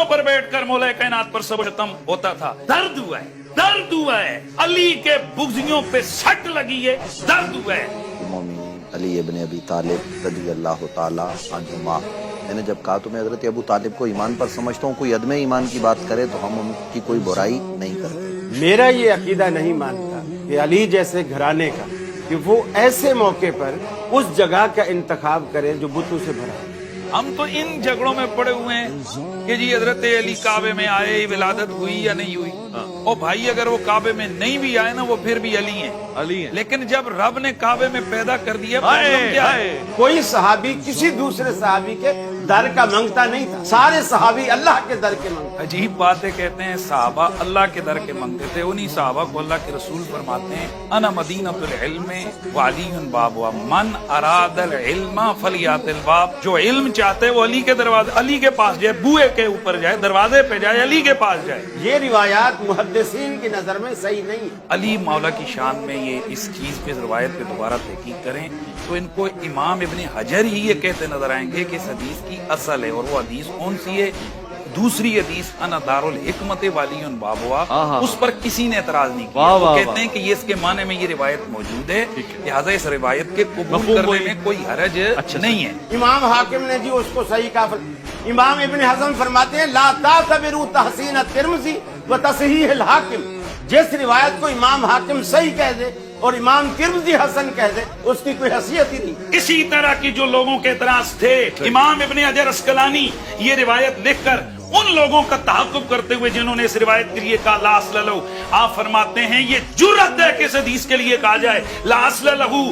منبروں پر بیٹھ کر مولا کائنات پر سب ختم ہوتا تھا. درد ہوا ہے علی کے بغضیوں پہ سٹ لگی ہے, درد ہوا ہے. علی ابن ابی طالب رضی اللہ تعالی عنہما. میں نے جب کہا تو میں حضرت ابو طالب کو ایمان پر سمجھتا ہوں, کوئی عدم ایمان کی بات کرے تو ہم ان کی کوئی برائی نہیں کرتے. میرا یہ عقیدہ نہیں مانتا کہ علی جیسے گھرانے کا کہ وہ ایسے موقع پر اس جگہ کا انتخاب کرے جو بتوں سے بھرا ہے. ہم تو ان جھگڑوں میں پڑے ہوئے ہیں کہ جی حضرت علی کعبے میں آئے, ولادت ہوئی یا نہیں ہوئی. اور بھائی اگر وہ کعبے میں نہیں بھی آئے نا, وہ پھر بھی علی ہیں. لیکن جب رب نے کعبے میں پیدا کر دیا, کیا ہے؟ کوئی صحابی کسی دوسرے صحابی کے در کا منگتا نہیں تھا, سارے صحابی اللہ کے در کے منگتے. عجیب باتیں کہتے ہیں, صحابہ اللہ کے در کے منگتے تھے. انہی صحابہ کو اللہ کے رسول فرماتے ہیں انا مدینۃ العلم وعلی بابها, من اراد العلم فلیات الباب. جو علم چاہتے وہ علی کے دروازے, علی کے پاس جائے, بوئے کے اوپر جائے, دروازے پہ جائے, علی کے پاس جائے. یہ روایات محدثین کی نظر میں صحیح نہیں ہے. علی مولا کی شان میں یہ اس چیز پہ روایت پہ دوبارہ تحقیق کریں تو ان کو امام ابن حجر ہی یہ کہتے نظر آئیں گے کہ اس حدیث کی اصل ہے. اور وہ حدیث کون سی ہے؟ دوسری حدیث انا دار الحکمت والی بابوا, اس پر کسی نے اعتراض نہیں کیا. وہ کہتے ہیں کہ یہ اس کے معنی میں یہ روایت موجود ہے, لہٰذا اس روایت کے قبول کرنے میں کوئی حرج نہیں ہے. امام حاکم نے جی اس کو صحیح کہا. امام ابن حزم فرماتے ہیں لا تعتبروا تحسین الترمذی و تصحیح الحاکم. جس روایت کو امام حاکم صحیح کہہ دے اور امام ترمذی حسن کہہ دے, اس کی کوئی حیثیت ہی نہیں. اسی طرح کی جو لوگوں کے اعتراض تھے, امام ابن حجر اسقلانی یہ روایت لکھ کر ان لوگوں کا تعاقب کرتے ہوئے جنہوں نے اس روایت کے لیے کہا لا اصل لہو, آپ فرماتے ہیں یہ جرأت ہے کہ اس حدیث کے لیے کہا جائے لا اصل لہو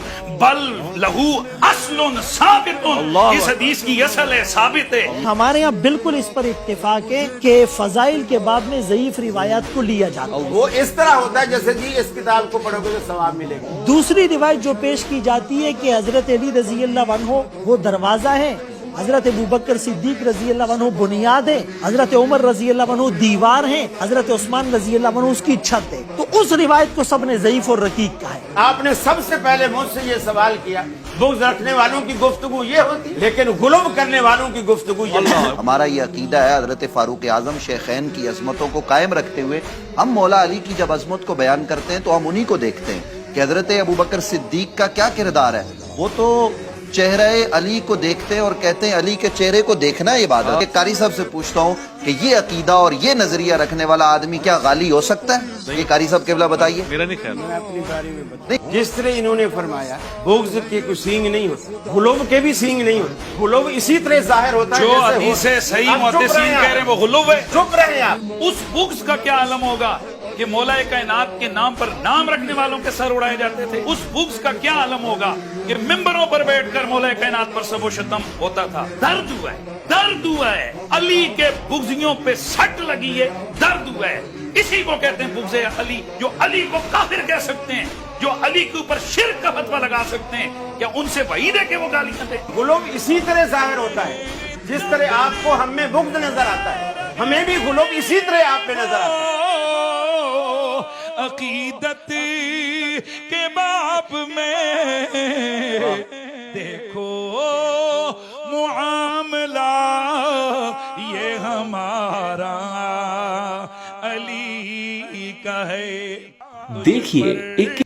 بل لہو اصل ثابت. اس حدیث کی اصل ہے, ثابت ہے. ہمارے یہاں بالکل اس پر اتفاق ہے کہ فضائل کے باب میں ضعیف روایات کو لیا جاتا ہے. وہ اس طرح ہوتا ہے جیسے جی اس کتاب کو پڑھو گے تو ثواب ملے گا. دوسری روایت جو پیش کی جاتی ہے کہ حضرت علی رضی اللہ عنہ وہ دروازہ ہے, حضرت ابوبکر صدیق رضی اللہ عنہ بنیاد ہے, حضرت عمر رضی اللہ عنہ دیوار ہیں, حضرت عثمان رضی اللہ عنہ اس کی چھت ہے. تو اس روایت کو سب نے ضعیف اور رقیق کہا ہے. آپ نے سب سے پہلے مجھ سے یہ سوال کیا, بغض رکھنے والوں کی گفتگو یہ ہوتی, لیکن غلو کرنے والوں کی گفتگو یہ نہیں. ہمارا یہ عقیدہ ہے حضرت فاروق اعظم شیخین کی عظمتوں کو قائم رکھتے ہوئے ہم مولا علی کی جب عظمت کو بیان کرتے ہیں تو ہم انہی کو دیکھتے ہیں کہ حضرت ابوبکر صدیق کا کیا کردار ہے. وہ تو چہرہ علی کو دیکھتے ہیں اور کہتے ہیں علی کے چہرے کو دیکھنا ہے عبادت. قاری صاحب سے پوچھتا ہوں کہ یہ عقیدہ اور یہ نظریہ رکھنے والا آدمی کیا غالی ہو سکتا ہے؟ یہ قاری صاحب قبلہ بتائیے. میں اپنی باری میں بتا, جس طرح انہوں نے فرمایا بغض کے کوئی سینگ نہیں ہوتے, غلو کے بھی سینگ نہیں ہوتے. غلو اسی طرح ظاہر ہوتا ہے جو حدیث صحیح محدثین کہہ رہے ہیں وہ غلو ہے. چپ رہے آپ. اس بغض کا کیا عالم ہوگا کہ مولا کائنات کے نام پر نام رکھنے والوں کے سر اڑائے جاتے تھے. اس بغض کا کیا عالم ہوگا کہ ممبروں پر بیٹھ کر مولا کائنات پر سب و شتم ہوتا تھا. درد ہوا ہے علی کے بغضیوں پہ سٹ لگی ہے, درد ہوا ہے. اسی کو کہتے ہیں بغض علی. جو علی کو کافر کہہ سکتے ہیں, جو علی کے اوپر شرک کا فتویٰ لگا سکتے ہیں, کیا ان سے وعید ہے کہ وہ گالیاں دیں؟ غلو اسی طرح ظاہر ہوتا ہے جس طرح آپ کو ہم میں بغض نظر آتا ہے, ہمیں بھی غلو اسی طرح آپ پہ نظر آتا ہے. عقیدت کے باب میں دیکھو معاملہ یہ ہمارا علی کا ہے. دیکھیے ایک